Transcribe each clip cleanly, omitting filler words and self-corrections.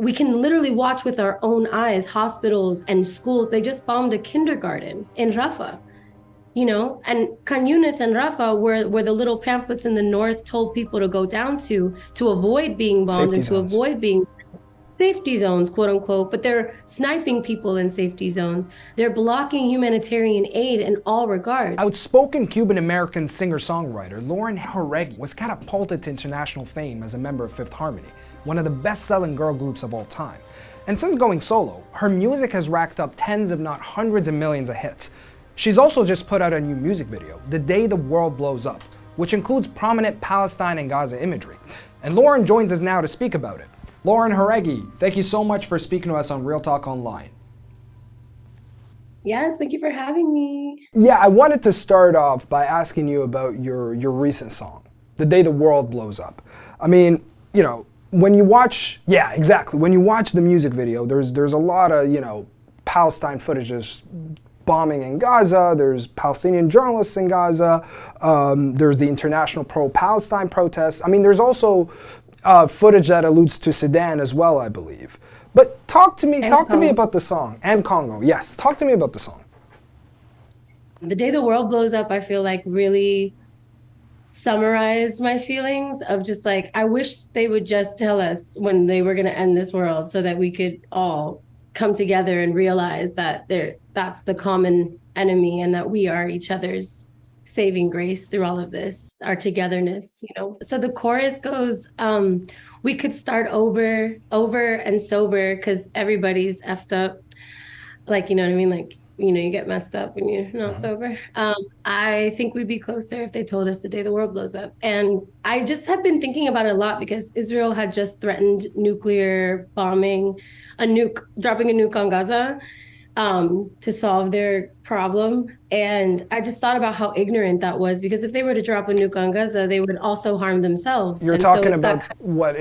we can literally watch with our own eyes hospitals and schools. They just bombed a kindergarten in Rafah, you know, and Khan Yunis and Rafah were the little pamphlets in the north told people to go down to avoid being bombed Safety and to zones. avoid being safety zones, quote unquote, but they're sniping people in safety zones. They're blocking humanitarian aid in all regards. Outspoken Cuban-American singer-songwriter aurenJjuregui was catapulted to international fame as a member of Fifth Harmony, one of the best-selling girl groups of all time. And since going solo, her music has racked up tens if not hundreds of millions of hits. She's also just put out a new music video, The Day the World Blows Up, which includes prominent Palestine and Gaza imagery. And Lauren joins us now to speak about it. aurenJjuregui, thank you so much for speaking to us on Real Talk Online. Yes, thank you for having me. Yeah, I wanted to start off by asking you about your recent song, The Day the World Blows Up. I mean, you know, when you watch, yeah, exactly. When you watch the music video, there's a lot of, you know, Palestine footage. There's bombing in Gaza, there's Palestinian journalists in Gaza, there's the international pro-Palestine protests. I mean, there's also footage that alludes to Sudan as well, I believe. But talk to me about the song, and Congo, yes. Talk to me about the song. The Day the World Blows Up, I feel like really summarized my feelings of just like, I wish they would just tell us when they were going to end this world so that we could all come together and realize that that's the common enemy and that we are each other's saving grace through all of this, our togetherness, you know. So the chorus goes, we could start over and sober because everybody's effed up. Like, you know what I mean? Like, you know, you get messed up when you're not sober. I think we'd be closer if they told us the day the world blows up. And I just have been thinking about it a lot because Israel had just threatened nuclear bombing, dropping a nuke on Gaza to solve their problem. And I just thought about how ignorant that was, because if they were to drop a nuke on Gaza, they would also harm themselves. You're and talking so about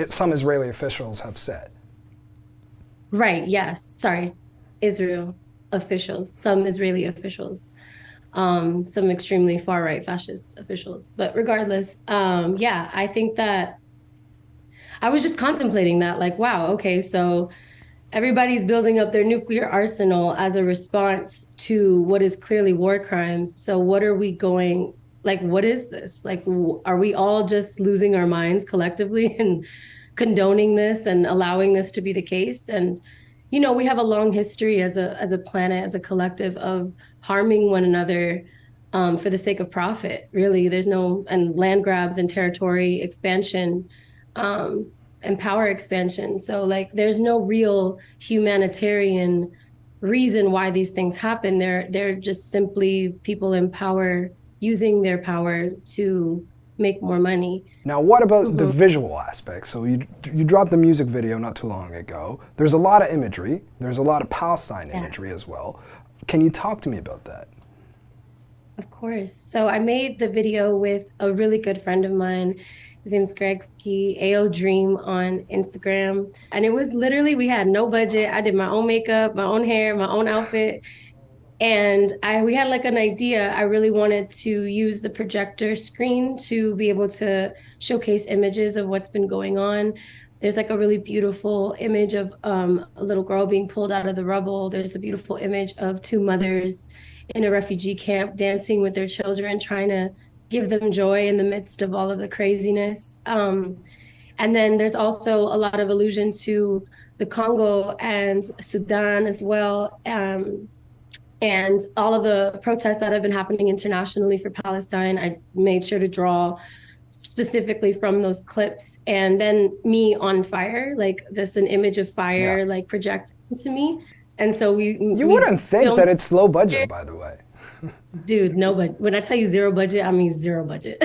some Israeli officials have said. Right, yes. Sorry. Israel officials, some Israeli officials, some extremely far-right fascist officials. But regardless, yeah, I think that I was just contemplating that, like, wow, okay, so everybody's building up their nuclear arsenal as a response to what is clearly war crimes. So what are we going, like, what is this? Like, are we all just losing our minds collectively and condoning this and allowing this to be the case? And you know, we have a long history as a planet, as a collective, of harming one another for the sake of profit. Really, and land grabs and territory expansion and power expansion. So, like, there's no real humanitarian reason why these things happen. They're just simply people in power using their power to make more money. Now, what about the visual aspect? So you dropped the music video not too long ago. There's a lot of imagery. There's a lot of Palestine imagery as well. Can you talk to me about that? Of course. So I made the video with a really good friend of mine. His name's Jauregui, AO Dream on Instagram. And it was literally, we had no budget. I did my own makeup, my own hair, my own outfit. And we had like an idea. I really wanted to use the projector screen to be able to showcase images of what's been going on. There's like a really beautiful image of a little girl being pulled out of the rubble. There's a beautiful image of two mothers in a refugee camp dancing with their children, trying to give them joy in the midst of all of the craziness. And then there's also a lot of allusion to the Congo and Sudan as well. And all of the protests that have been happening internationally for Palestine, I made sure to draw specifically from those clips. And then me on fire, like just an image of fire, like projected to me. And so You wouldn't think that it's low budget, by the way. Dude, no, but when I tell you zero budget, I mean zero budget.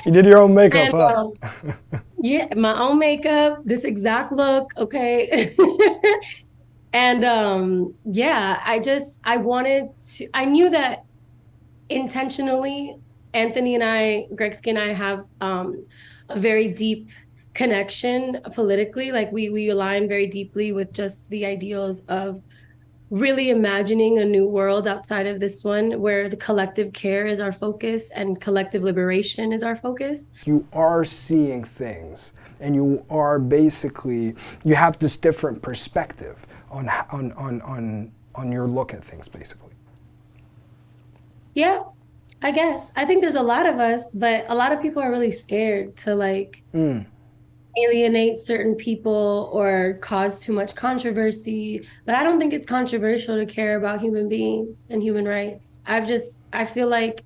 You did your own makeup, and, yeah, my own makeup, this exact look, okay. And yeah, I knew that intentionally, Anthony and Jauregui and I have a very deep connection politically. Like we align very deeply with just the ideals of really imagining a new world outside of this one, where the collective care is our focus and collective liberation is our focus. You are seeing things and you are basically, you have this different perspective on your look at things, basically. Yeah, I guess. I think there's a lot of us, but a lot of people are really scared to like Mm. alienate certain people or cause too much controversy. But I don't think it's controversial to care about human beings and human rights. I feel like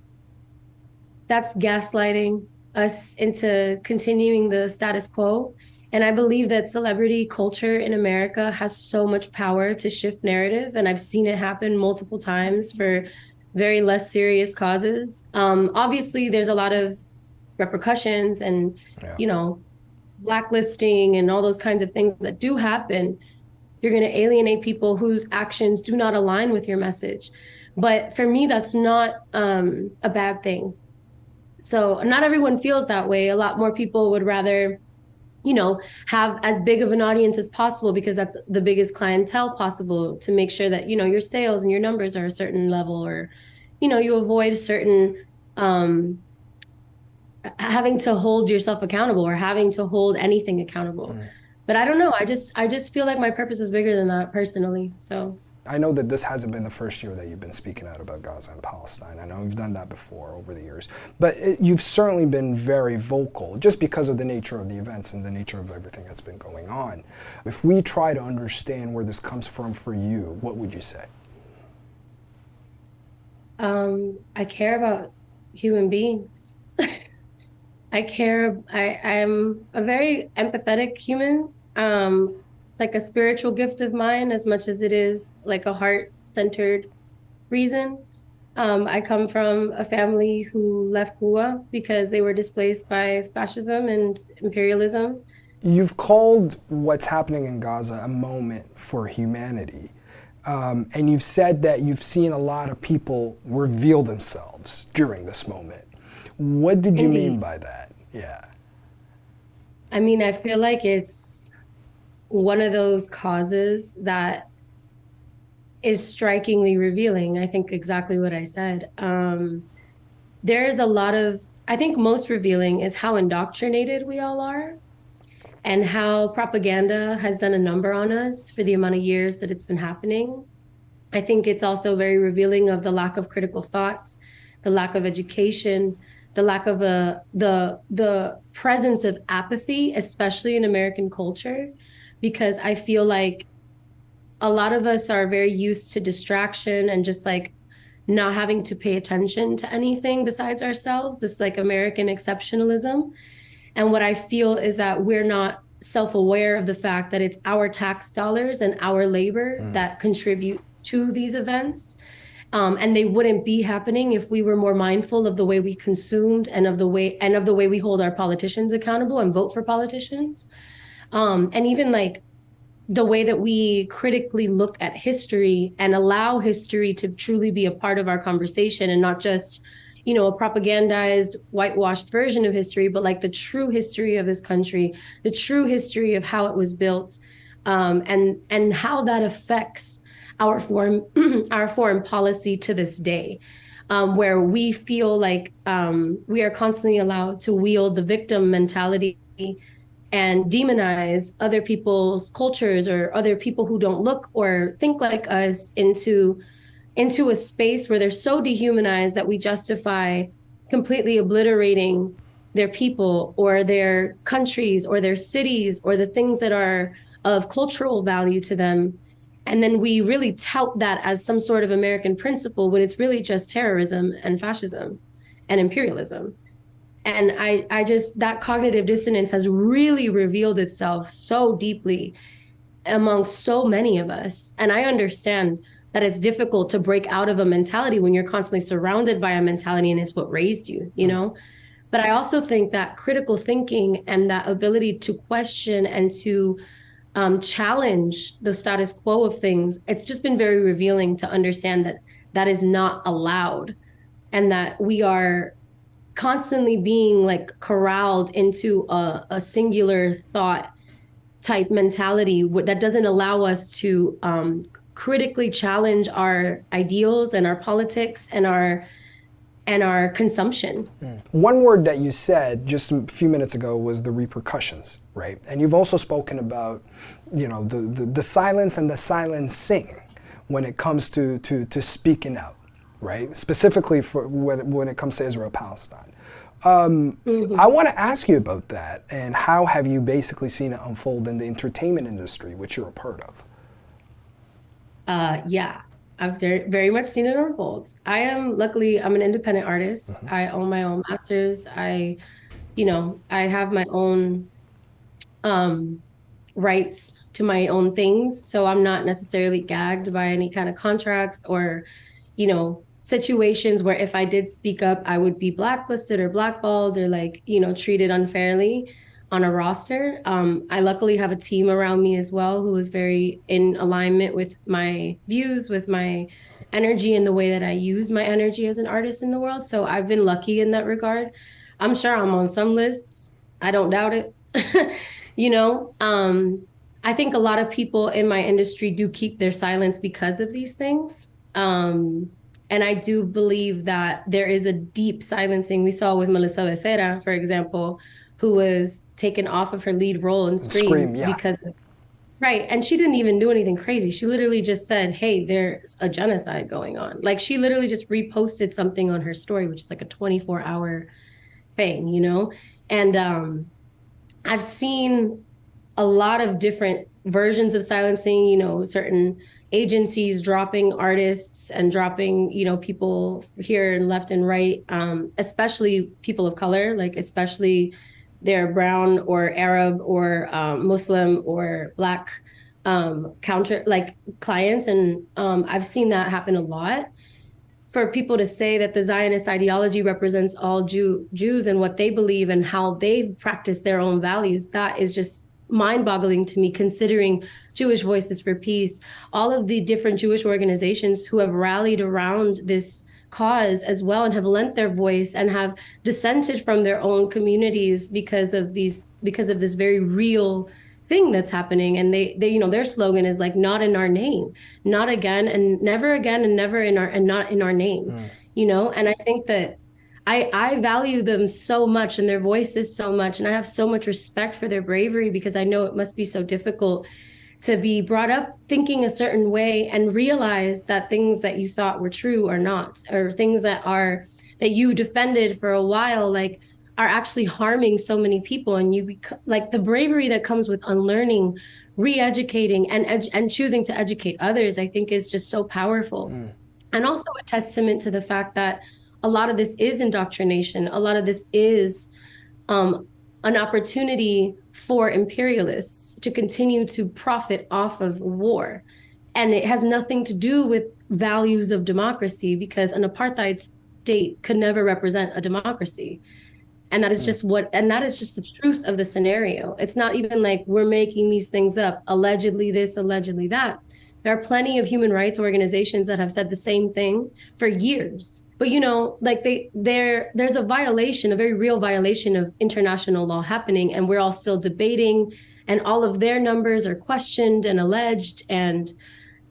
that's gaslighting us into continuing the status quo. And I believe that celebrity culture in America has so much power to shift narrative. And I've seen it happen multiple times for very less serious causes. Obviously, there's a lot of repercussions and, Yeah. you know, blacklisting and all those kinds of things that do happen. You're going to alienate people whose actions do not align with your message. But for me, that's not a bad thing. So not everyone feels that way. A lot more people would rather, you know, have as big of an audience as possible because that's the biggest clientele possible to make sure that, you know, your sales and your numbers are a certain level or, you know, you avoid certain um having to hold yourself accountable or having to hold anything accountable. But I don't know. I just feel like my purpose is bigger than that personally. So I know that this hasn't been the first year that you've been speaking out about Gaza and Palestine. I know you've done that before over the years. But you've certainly been very vocal just because of the nature of the events and the nature of everything that's been going on. If we try to understand where this comes from for you, what would you say? I care about human beings. I'm a very empathetic human. It's like a spiritual gift of mine as much as it is like a heart-centered reason. I come from a family who left Cuba because they were displaced by fascism and imperialism. You've called what's happening in Gaza a moment for humanity. And you've said that you've seen a lot of people reveal themselves during this moment. What did you mean Indeed. by that? Yeah. I mean, I feel like it's one of those causes that is strikingly revealing. I think exactly what I said. There is a lot of, I think most revealing is how indoctrinated we all are and how propaganda has done a number on us for the amount of years that it's been happening. I think it's also very revealing of the lack of critical thought, the lack of education, the lack of the presence of apathy, especially in American culture, because I feel like a lot of us are very used to distraction and just like not having to pay attention to anything besides ourselves. It's like American exceptionalism. And what I feel is that we're not self aware of the fact that it's our tax dollars and our labor that contribute to these events. And they wouldn't be happening if we were more mindful of the way we consumed and of the way we hold our politicians accountable and vote for politicians. And even like the way that we critically look at history and allow history to truly be a part of our conversation and not just, you know, a propagandized, whitewashed version of history, but like the true history of this country, the true history of how it was built, and how that affects our foreign our foreign policy to this day. Where we feel like we are constantly allowed to wield the victim mentality and demonize other people's cultures or other people who don't look or think like us into a space where they're so dehumanized that we justify completely obliterating their people or their countries or their cities or the things that are of cultural value to them. And then we really tout that as some sort of American principle when it's really just terrorism and fascism and imperialism. And I just, that cognitive dissonance has really revealed itself so deeply among so many of us. And I understand that it's difficult to break out of a mentality when you're constantly surrounded by a mentality and it's what raised you, you know? But I also think that critical thinking and that ability to question and to challenge the status quo of things, it's just been very revealing to understand that that is not allowed and that we are constantly being like corralled into a singular thought type mentality that doesn't allow us to critically challenge our ideals and our politics and and our consumption. One word that you said just a few minutes ago was the repercussions, right? And you've also spoken about, the silence and the silencing when it comes to speaking out, right? Specifically for when it comes to Israel-Palestine. I want to ask you about that, and how have you basically seen it unfold in the entertainment industry, which you're a part of? Yeah, I've very much seen it unfold. Luckily, I'm an independent artist. I own my own masters. I have my own um, rights to my own things. So I'm not necessarily gagged by any kind of contracts or, situations where if I did speak up, I would be blacklisted or blackballed or like, treated unfairly on a roster. I luckily have a team around me as well who is very in alignment with my views, with my energy and the way that I use my energy as an artist in the world. So I've been lucky in that regard. I'm sure I'm on some lists. I don't doubt it. you know, um, I think a lot of people in my industry do keep their silence because of these things. And I do believe that there is a deep silencing. We saw with Melissa Becerra, for example, who was taken off of her lead role in Scream, Scream yeah. because, right. And she didn't even do anything crazy. She literally just said, hey, there's a genocide going on. Like she literally just reposted something on her story, which is like a 24-hour thing. And I've seen a lot of different versions of silencing, certain agencies dropping artists and dropping, people here and left and right, especially people of color, like especially they're brown or Arab or Muslim or Black counter like clients. And I've seen that happen a lot. For people to say that the Zionist ideology represents all Jews and what they believe and how they practice their own values, that is just mind-boggling to me, considering Jewish Voices for Peace, all of the different Jewish organizations who have rallied around this cause as well and have lent their voice and have dissented from their own communities because of this very real thing that's happening. And they their slogan is like, not in our name, not again and never again and never in our and not in our name. And I think that I value them so much and their voices so much, and I have so much respect for their bravery, because I know it must be so difficult to be brought up thinking a certain way and realize that things that you thought were true are not, or things that you defended for a while, like, are actually harming so many people. And like the bravery that comes with unlearning, re-educating, and choosing to educate others, I think is just so powerful. And also a testament to the fact that a lot of this is indoctrination. A lot of this is an opportunity for imperialists to continue to profit off of war. And it has nothing to do with values of democracy, because an apartheid state could never represent a democracy. And that is just the truth of the scenario. It's not even like we're making these things up, allegedly this, allegedly that. There are plenty of human rights organizations that have said the same thing for years. But like there's a violation, a very real violation of international law happening, and we're all still debating, and all of their numbers are questioned and alleged. And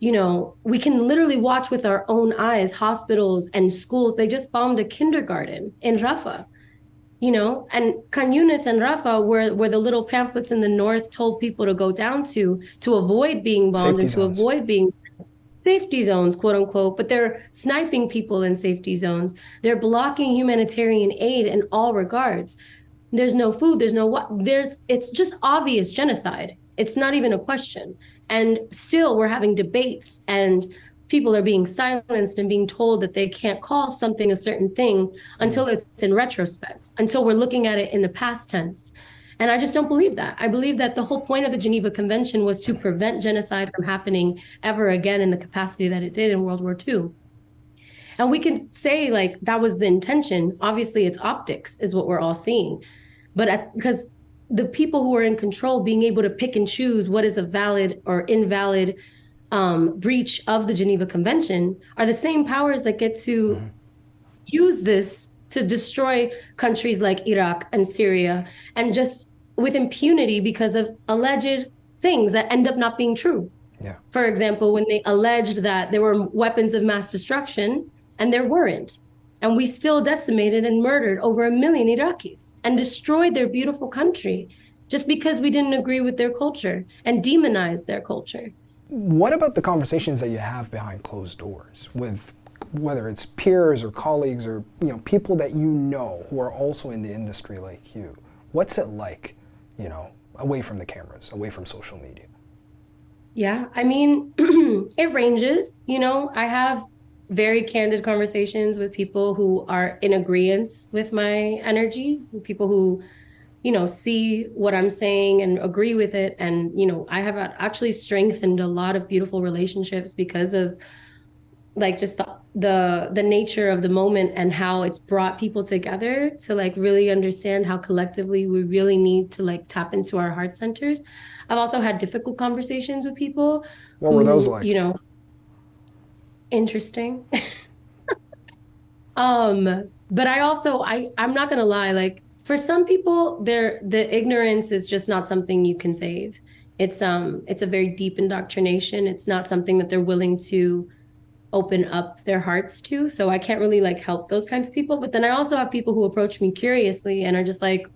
we can literally watch with our own eyes hospitals and schools. They just bombed a kindergarten in Rafah. And Khan Yunis and Rafah were the little pamphlets in the north told people to go down to avoid being bombed and to avoid being safety zones, quote unquote. But they're sniping people in safety zones. They're blocking humanitarian aid in all regards. There's no food. There's no what. It's just obvious genocide. It's not even a question. And still we're having debates, and people are being silenced and being told that they can't call something a certain thing until it's in retrospect, until we're looking at it in the past tense. And I just don't believe that. I believe that the whole point of the Geneva Convention was to prevent genocide from happening ever again in the capacity that it did in World War II. And we can say like that was the intention. Obviously, it's optics is what we're all seeing. But because the people who are in control being able to pick and choose what is a valid or invalid breach of the Geneva Convention are the same powers that get to use this to destroy countries like Iraq and Syria, and just with impunity because of alleged things that end up not being true. Yeah. For example, when they alleged that there were weapons of mass destruction and there weren't. And we still decimated and murdered over 1 million Iraqis and destroyed their beautiful country just because we didn't agree with their culture and demonized their culture. What about the conversations that you have behind closed doors with whether it's peers or colleagues or people that you know who are also in the industry like you? What's it like, away from the cameras, away from social media? Yeah, I mean, it ranges. I have very candid conversations with people who are in agreement with my energy, people who, see what I'm saying and agree with it. And, I have actually strengthened a lot of beautiful relationships because of like just the nature of the moment and how it's brought people together to like really understand how collectively we really need to like tap into our heart centers. I've also had difficult conversations with people What were those who, like? interesting. But I'm not gonna lie, like for some people, the ignorance is just not something you can save. It's a very deep indoctrination. It's not something that they're willing to open up their hearts to. So I can't really like help those kinds of people. But then I also have people who approach me curiously and are just like,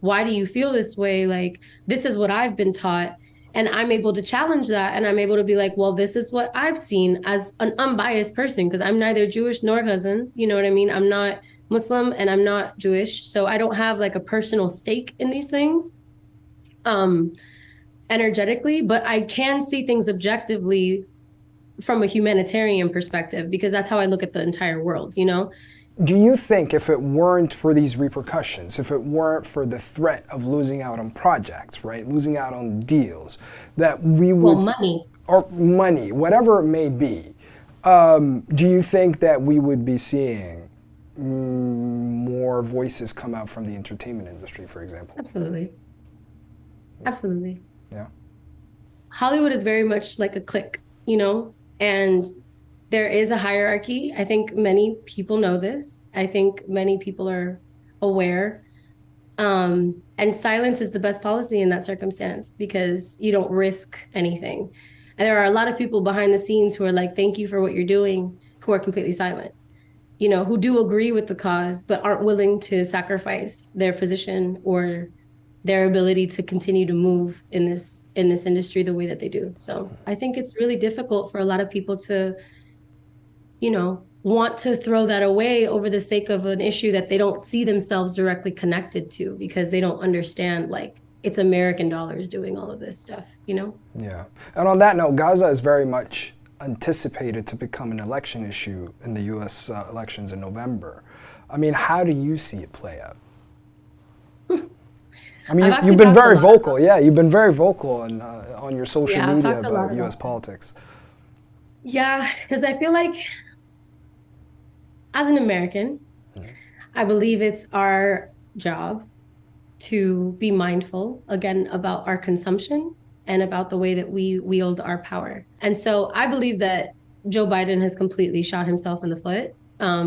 why do you feel this way? Like, this is what I've been taught. And I'm able to challenge that. And I'm able to be like, well, this is what I've seen as an unbiased person, because I'm neither Jewish nor cousin. You know what I mean? I'm not Muslim and I'm not Jewish. So I don't have like a personal stake in these things. Um, energetically, but I can see things objectively from a humanitarian perspective because that's how I look at the entire world. Do you think if it weren't for these repercussions, if it weren't for the threat of losing out on projects, right, losing out on deals, that we Well, would, money. or money, whatever it may be, do you think that we would be seeing more voices come out from the entertainment industry, for example? Absolutely. Absolutely. Yeah. Hollywood is very much like a clique, and there is a hierarchy. I think many people know this. I think many people are aware. And silence is the best policy in that circumstance because you don't risk anything. And there are a lot of people behind the scenes who are like, thank you for what you're doing, who are completely silent, who do agree with the cause, but aren't willing to sacrifice their position or their ability to continue to move in this industry the way that they do. So I think it's really difficult for a lot of people to, want to throw that away over the sake of an issue that they don't see themselves directly connected to because they don't understand like it's American dollars doing all of this stuff. Yeah. And on that note, Gaza is very much anticipated to become an election issue in the U.S. Elections in November. I mean, how do you see it play out? I mean, you've been very vocal. Yeah, you've been very vocal on your social media about U.S. politics. Yeah, because I feel like as an American, I believe it's our job to be mindful, again, about our consumption and about the way that we wield our power. And so I believe that Joe Biden has completely shot himself in the foot.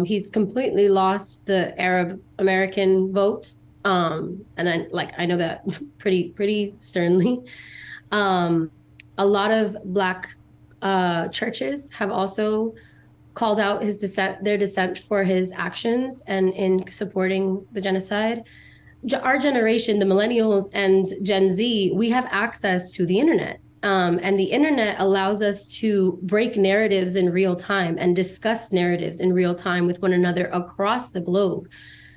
He's completely lost the Arab American vote. And I know that pretty sternly. A lot of Black churches have also called out their dissent for his actions and in supporting the genocide. Our generation, the millennials and Gen Z, we have access to the internet. And the internet allows us to break narratives in real time and discuss narratives in real time with one another across the globe.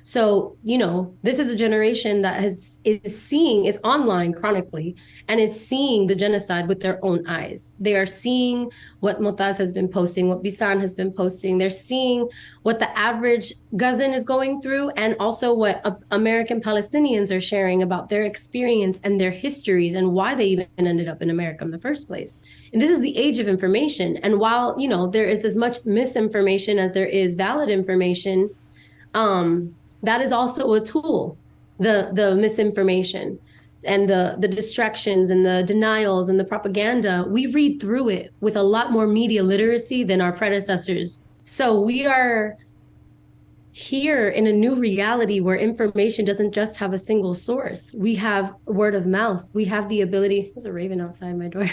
So, this is a generation that is online chronically and is seeing the genocide with their own eyes. They are seeing what Motaz has been posting, what Bisan has been posting. They're seeing what the average Gazan is going through and also what American Palestinians are sharing about their experience and their histories and why they even ended up in America in the first place. And this is the age of information. And while, there is as much misinformation as there is valid information, that is also a tool, the misinformation and the distractions and the denials and the propaganda. We read through it with a lot more media literacy than our predecessors. So we are here in a new reality where information doesn't just have a single source. We have word of mouth. We have the ability, there's a raven outside my door.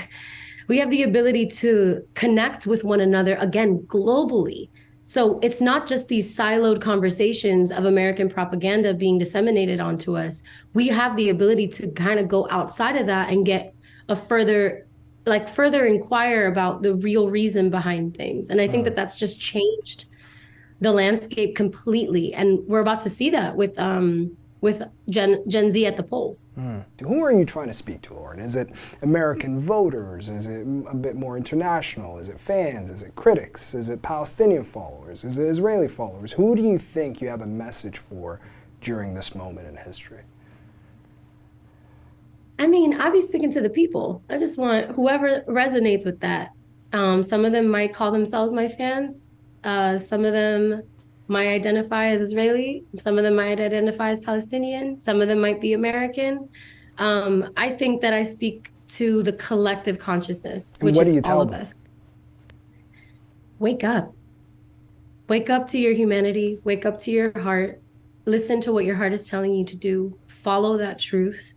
We have the ability to connect with one another, again, globally. So it's not just these siloed conversations of American propaganda being disseminated onto us. We have the ability to kind of go outside of that and get a further inquire about the real reason behind things. And I think that that's just changed the landscape completely. And we're about to see that with Gen Z at the polls. Who are you trying to speak to, Lauren? Is it American voters? Is it a bit more international? Is it fans? Is it critics? Is it Palestinian followers? Is it Israeli followers? Who do you think you have a message for during this moment in history? I mean, I'll be speaking to the people. I just want whoever resonates with that. Some of them might call themselves my fans. Some of them might identify as Israeli. Some of them might identify as Palestinian. Some of them might be American. I think that I speak to the collective consciousness, And which what do is you all tell of them? us. Wake up. Wake up to your humanity. Wake up to your heart. Listen to what your heart is telling you to do. Follow that truth.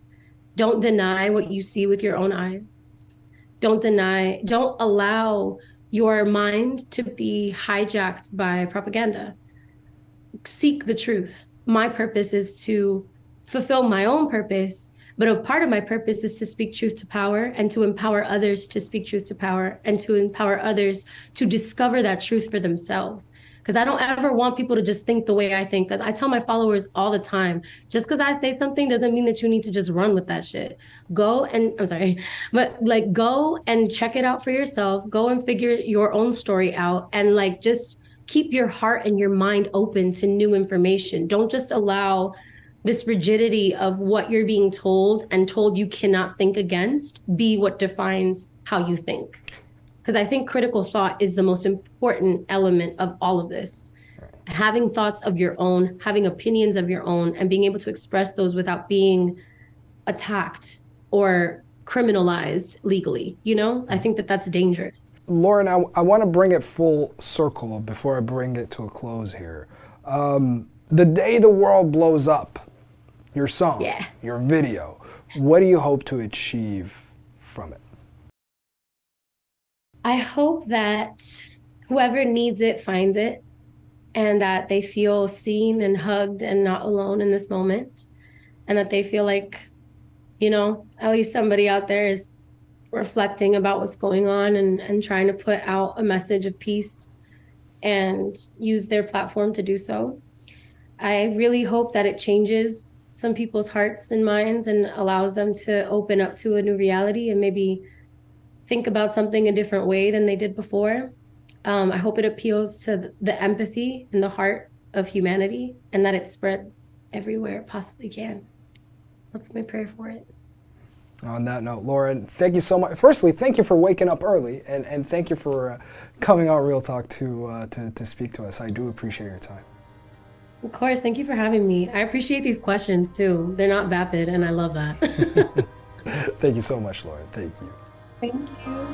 Don't deny what you see with your own eyes. Don't allow your mind to be hijacked by propaganda. Seek the truth. My purpose is to fulfill my own purpose, but a part of my purpose is to speak truth to power and to empower others to speak truth to power and to empower others to discover that truth for themselves. Because I don't ever want people to just think the way I think. Because I tell my followers all the time, just because I say something doesn't mean that you need to just run with that shit. Go and I'm sorry, but like go and check it out for yourself. Go and figure your own story out and like just keep your heart and your mind open to new information. Don't just allow this rigidity of what you're being told and told you cannot think against be what defines how you think. Because I think critical thought is the most important element of all of this. Having thoughts of your own, having opinions of your own, and being able to express those without being attacked or criminalized legally. I think that that's dangerous. Lauren, I want to bring it full circle before I bring it to a close here. The day the world blows up, your song, Yeah. your video, what do you hope to achieve from it? I hope that whoever needs it finds it and that they feel seen and hugged and not alone in this moment. And that they feel like, at least somebody out there is reflecting about what's going on and trying to put out a message of peace and use their platform to do so. I really hope that it changes some people's hearts and minds and allows them to open up to a new reality and maybe think about something a different way than they did before. I hope it appeals to the empathy and the heart of humanity and that it spreads everywhere it possibly can. That's my prayer for it. On that note, Lauren, thank you so much. Firstly, thank you for waking up early, and thank you for coming on Real Talk to speak to us. I do appreciate your time. Of course, thank you for having me. I appreciate these questions too. They're not vapid, and I love that. Thank you so much, Lauren. Thank you. Thank you.